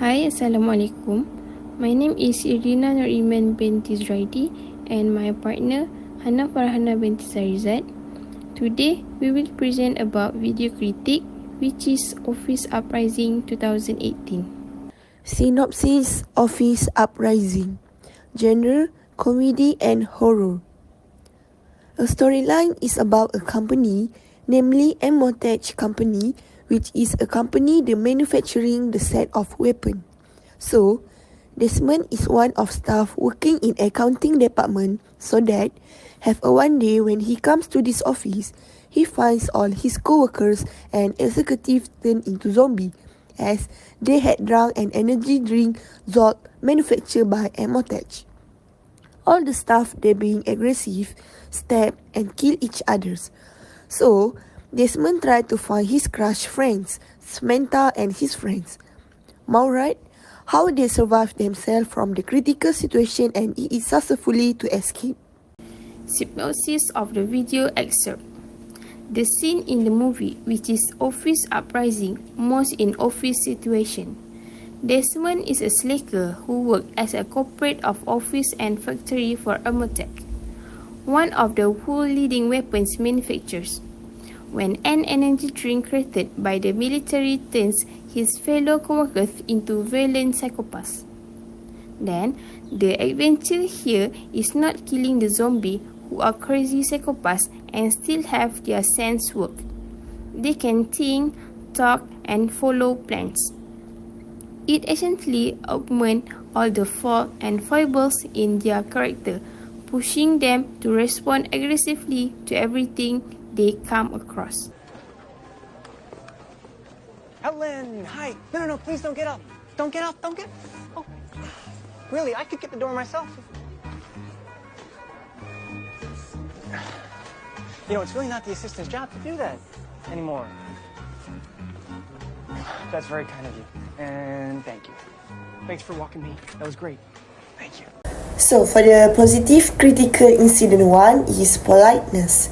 Hi, Assalamualaikum. My name is Irina Nuriman binti Zraidi and my partner Hana Farhana binti Sarizad. Today, we will present about video critique, which is Office Uprising 2018. Synopsis: Office Uprising. Genre: comedy and horror. A storyline is about a company, namely Emotech Company, which is a company that manufacturing the set of weapon. So, Desmond is one of staff working in accounting department, so that have a one day when he comes to this office, he finds all his co-workers and executives turned into zombie, as they had drunk an energy drink Zolt manufactured by Emotech. All the staff they being aggressive, stab and kill each others. So, Desmond tried to find his crush friends, Samantha and his friends. Maurite, how they survived themselves from the critical situation and it is successfully to escape. Synopsis of the video excerpt. The scene in the movie, which is Office Uprising, most in office situation. Desmond is a slacker who worked as a corporate of office and factory for Emotech, one of the world leading weapons manufacturers. When an energy drink created by the military turns his fellow co-workers into violent psychopaths. Then, the adventure here is not killing the zombie who are crazy psychopaths and still have their sense work. They can think, talk, and follow plans. It essentially augments all the faults and foibles in their character, pushing them to respond aggressively to everything they come across. Helen, hi. No, please don't get up. Don't get up, don't get... Oh, really, I could get the door myself. You know, it's really not the assistant's job to do that anymore. That's very kind of you, and thank you. Thanks for walking me. That was great. Thank you. So, for the positive critical incident 1 is politeness.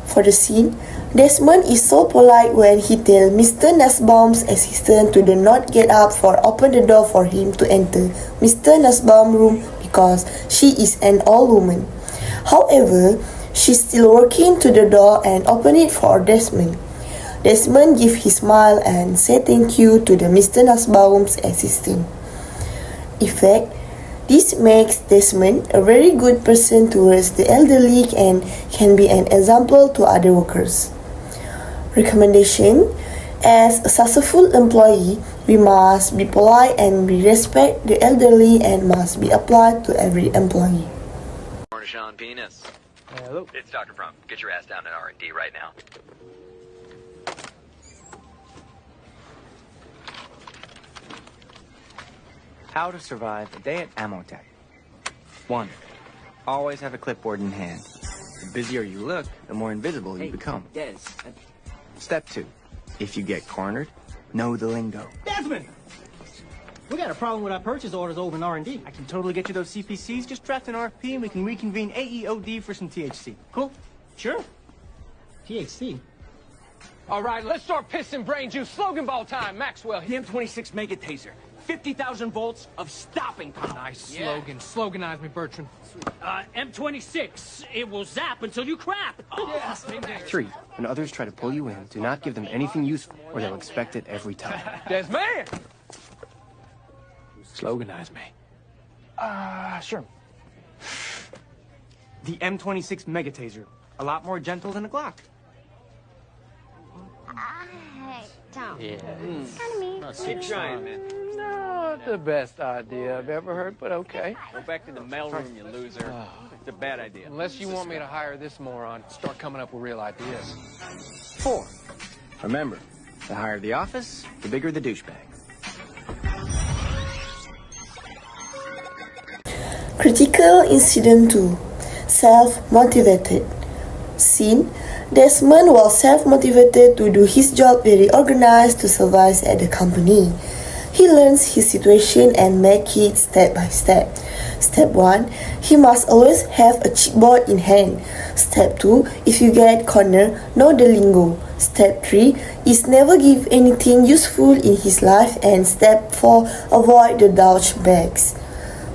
For the scene, Desmond is so polite when he tells Mr. Nussbaum's assistant to do not get up or open the door for him to enter Mr. Nussbaum's room because she is an old woman. However, she's still working to the door and open it for Desmond. Desmond gives his smile and say thank you to the Mr. Nussbaum's assistant. In fact, this makes Desmond a very good person towards the elderly and can be an example to other workers. Recommendation: as a successful employee, we must be polite and we respect the elderly and must be applied to every employee. Sean Penis. Hello. It's Dr. Brump. Get your ass down in R&D right now. How to survive a day at Emotech. 1. Always have a clipboard in hand. The busier you look, the more invisible you become. Des. Step 2. If you get cornered, know the lingo. Desmond! We got a problem with our purchase orders over in R&D. I can totally get you those CPCs. Just draft an RFP and we can reconvene AEOD for some THC. Cool? Sure. THC. All right, let's start pissing brain juice. Slogan ball time, Maxwell. The M26 Mega Taser. 50,000 volts of stopping power. Nice slogan. Sloganize me, Bertrand. M26. It will zap until you crap. Yes. 3. When others try to pull you in, do not give them anything useful, or they'll expect it every time. Des man. Sloganize me. Sure. The M26 Mega Taser. A lot more gentle than a Glock. Don't. Yeah. Kind of mean. Keep trying, man. Not the best idea I've ever heard, but okay. Go back to the mailroom, you loser. It's a bad idea. Unless you want me to hire this moron, start coming up with real ideas. 4. Remember, the higher the office, the bigger the douchebag. Critical incident 2. Self-motivated. Scene: Desmond was self-motivated to do his job, very organized to survive at the company. He learns his situation and make it step by step. Step 1. He must always have a chipboard in hand. Step 2. If you get cornered, know the lingo. Step 3 is never give anything useful in his life, and Step 4, avoid the douche bags.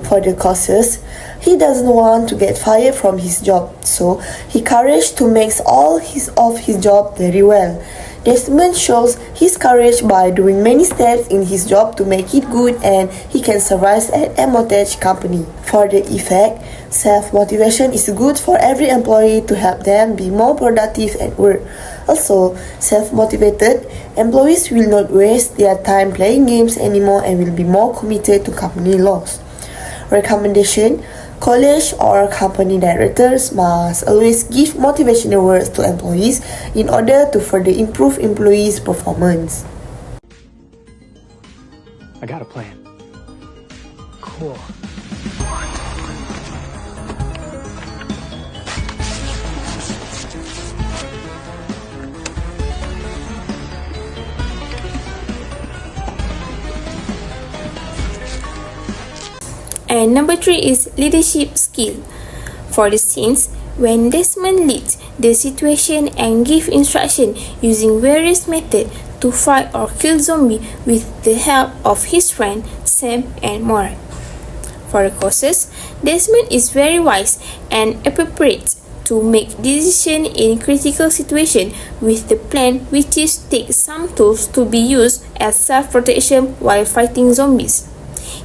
For the causes, he doesn't want to get fired from his job, so he courage to make all of his job very well. Desmond shows his courage by doing many steps in his job to make it good, and he can survive at Emotech company. For the effect, self-motivation is good for every employee to help them be more productive at work. Also, self-motivated employees will not waste their time playing games anymore and will be more committed to company laws. Recommendation: college or company directors must always give motivational words to employees in order to further improve employees' performance. I got a plan. Cool. And number 3 is leadership skill. For the scenes when Desmond leads the situation and gives instruction using various methods to fight or kill zombie with the help of his friend Sam and Morat. For the causes, Desmond is very wise and appropriate to make decisions in critical situations with the plan, which is take some tools to be used as self-protection while fighting zombies.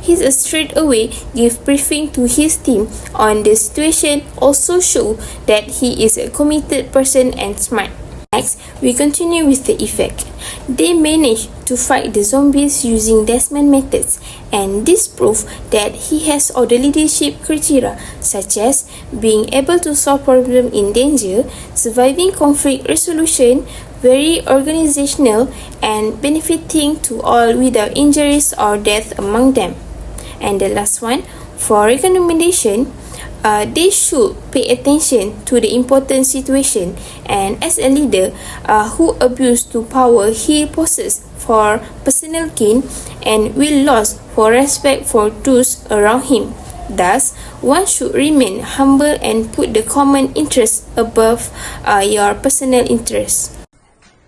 He straight away give briefing to his team on the situation, also show that he is a committed person and smart. Next, we continue with the effect. They manage to fight the zombies using Desmond methods, and this proves that he has all the leadership criteria such as being able to solve problems in danger, surviving conflict resolution, very organizational, and benefiting to all without injuries or death among them. And the last one, for recommendation, they should pay attention to the important situation, and as a leader who abuse to power he possesses for personal gain and will lose for respect for those around him. Thus, one should remain humble and put the common interest above your personal interest.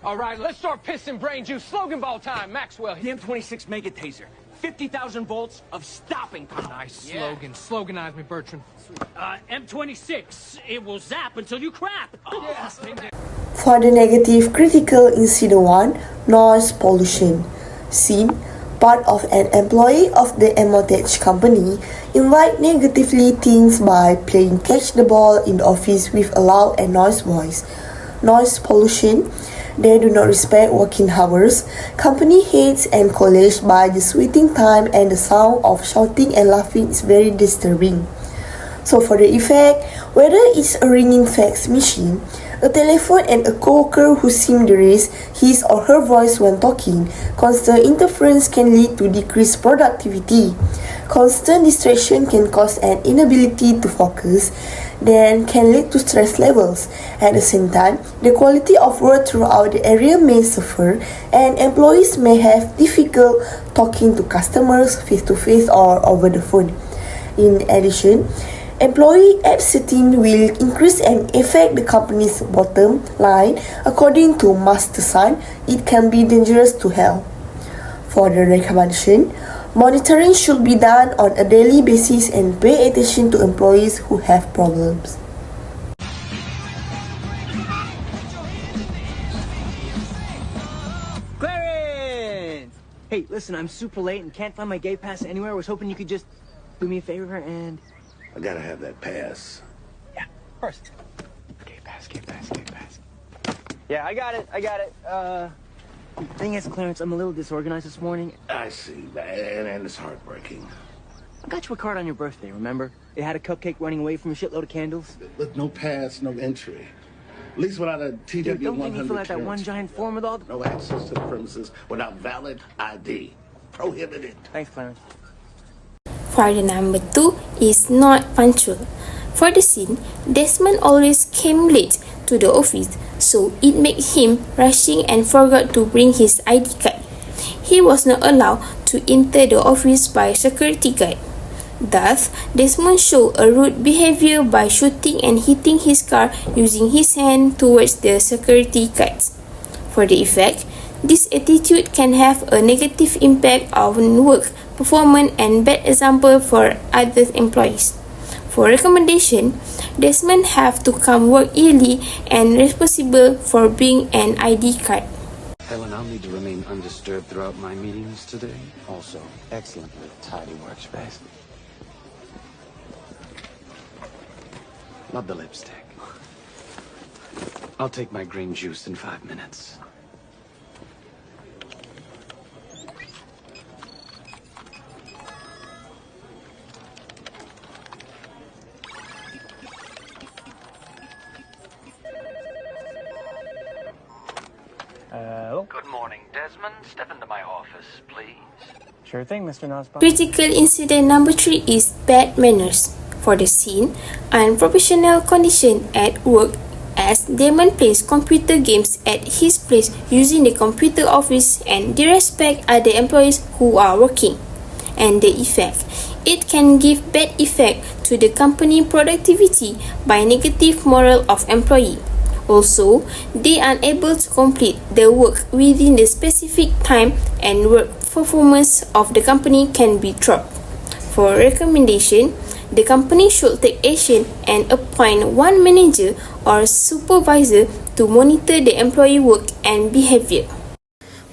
All right, let's start pissing brain juice. Slogan ball time. Maxwell. The M26 Mega Taser. 50,000 volts of stopping power. Nice slogan. Sloganize me, Bertrand. M26, it will zap until you crap. Yes. For the negative critical incident 1, noise pollution. Scene: part of an employee of the Emotech company invite negatively things by playing catch the ball in the office with a loud and noise voice. Noise pollution: they do not respect working hours. Company hates and college by the sweating time, and the sound of shouting and laughing is very disturbing. So for the effect, whether it's a ringing fax machine, a telephone, and a coworker who seems to raise his or her voice when talking, constant interference can lead to decreased productivity. Constant distraction can cause an inability to focus, then can lead to stress levels. At the same time, the quality of work throughout the area may suffer, and employees may have difficulty talking to customers face-to-face or over the phone. In addition, employee absenteeism will increase and affect the company's bottom line. According to Master Sun, it can be dangerous to health. For the recommendation, monitoring should be done on a daily basis and pay attention to employees who have problems. Clarence! Hey, listen, I'm super late and can't find my gate pass anywhere. I was hoping you could just do me a favor and... I gotta have that pass. Yeah, first. Gate pass. Yeah, I got it. Thing is, Clarence, I'm a little disorganized this morning. I see, man, and it's heartbreaking. I got you a card on your birthday, remember? It had a cupcake running away from a shitload of candles. With no pass, no entry. At least without a TW100 Dude, don't make me fill out that clearance. one giant form with all the... No access to the premises without valid ID. Prohibited. Thanks, Clarence. For the number 2 is not punctual. For the scene, Desmond always came late to the office, so it made him rushing and forgot to bring his ID card. He was not allowed to enter the office by security guard. Thus, Desmond showed a rude behavior by shooting and hitting his car using his hand towards the security guards. For the effect, this attitude can have a negative impact on work performance and bad example for other employees. For recommendation, Desmond have to come work early and responsible for bringing an ID card. Helen, I'll need to remain undisturbed throughout my meetings today. Also, excellently tidy workspace. Love the lipstick. I'll take my green juice in 5 minutes. Good morning, Desmond. Step into my office, please. Sure thing, Mr. Nosbach. Critical incident number 3 is bad manners. For the scene, unprofessional condition at work as Damon plays computer games at his place using the computer office and disrespect other employees who are working. And the effect. It can give bad effect to the company productivity by negative morale of employee. Also, they are unable to complete the work within the specific time and work performance of the company can be dropped. For recommendation, the company should take action and appoint one manager or supervisor to monitor the employee work and behavior.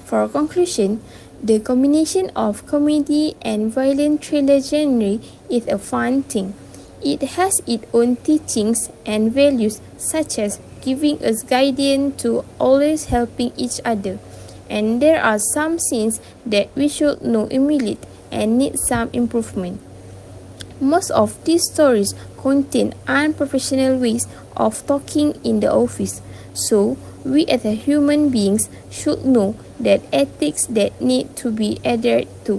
For conclusion, the combination of comedy and violent thriller genre is a fun thing. It has its own teachings and values such as giving us guidance to always helping each other. And there are some scenes that we should know immediately and need some improvement. Most of these stories contain unprofessional ways of talking in the office, so we as human beings should know that ethics that need to be adhered to.